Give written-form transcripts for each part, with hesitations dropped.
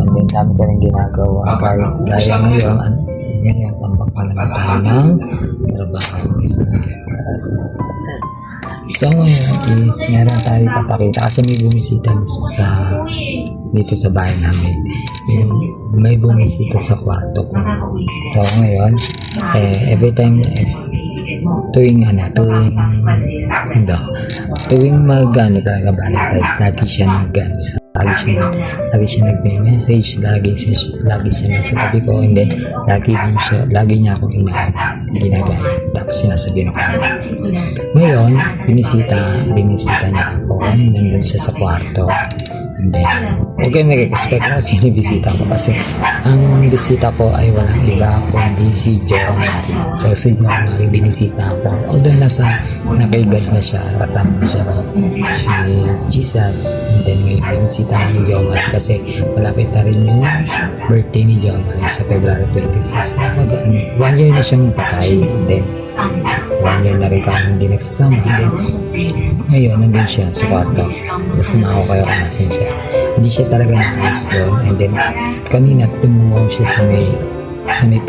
and then dami ka rin ginagawa. Gaya ngayon, tambak pa naman tayo ng trabaho. So ngayon is meron tayo papakita kasi may bumisita mismo dito sa bahay namin. May bumisita sa kwarto ko. So ngayon, every time tuwing mag-ano talaga Valentine's, lagi siya nagme-message, lagi siya nasa tabi ko, and then lagi niya akong ginagaya, tapos sinasabihan ko. Ngayon, binisita niya ako, nandun siya sa kwarto, and then huwag kayo mag-expect kung sino bisita ko kasi ang bisita ko ay walang iba kundi si Jomari. So si Jomari binisita ako, although nakaibad na siya, kasama na siya ni Jesus, and then may binisita ni Jomari kasi malapit na rin yung birthday ni Jomari sa February 26. So 1 year na siyang patay, and then 1 year na rin kami hindi nagsasama, and then ngayon nandun siya sa kwarto. Gusto mo ako kayo kung nasan siya. Hindi siya talaga naalis doon, and then kanina tumungaw siya sa may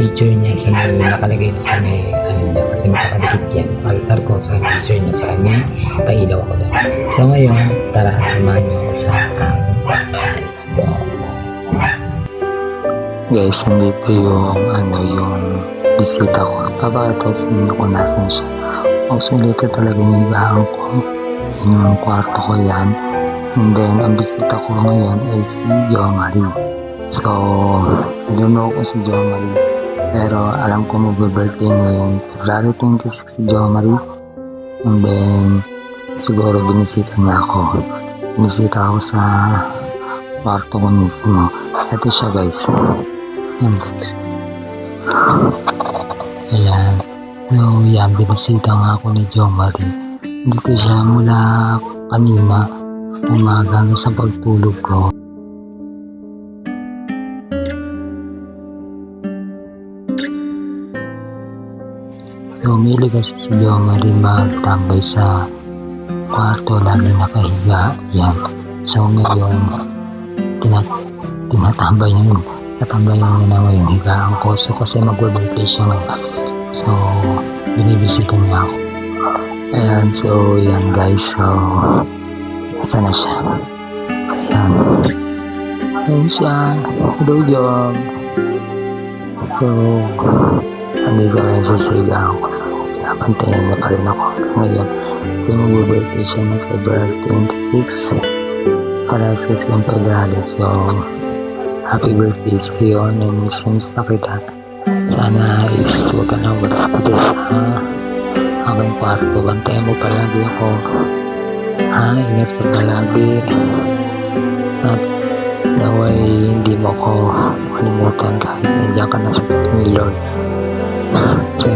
picture niya, sa may nakalagay na sa may niya, kasi makakadikit yan altar ko sa picture niya, sa may pailaw ako doon. So ngayon, tara, samahan niyo ako sa aking kwarto. Let's go. Guys, nandito yung bisita ko. Papakita sa inyo kung nasan siya. Actually, ito talaga yung higahan ko. Yung kwarto ko yan. And then, ang bisita ko ngayon ay si Jomari. So, I don't know kung si Jomari, pero alam ko mag-birthday ngayon February 26 si Jomari. And then, siguro binisita niya ako. Binisita ako sa kwarto ko mismo. Ito siya guys. Ayan. So, yan, binisita nga ako ni Jomari. Dito siya mula kanina, umaga sa pagtulog ko. So, umili kasi si Jomari magtambay sa kwarto, lagi nakahiga. Yan. So, ngayon, tinatambayan niya na yung higaan ko. So, kasi mag-birthday siya ngayon. So, binibisita niya ako. Ayan, so, yan guys. So, nasa na siya? So, yan. Ayan siya. Hello, Jom. So, andito rin siya sa higaan ko. Napantayan niya pa rin ako ngayon. So, mag-birthday siya ng February 26. Para sa kong February. So, happy birthday sa iyo. Namiss na kita. Sana is huwag ka na walas dito sa aking kwarto. Bantayan mo palagi ako. Ingat ka palagi. At naway hindi mo ako kalimutan kahit nandiyan ka na sa ni Lord. So,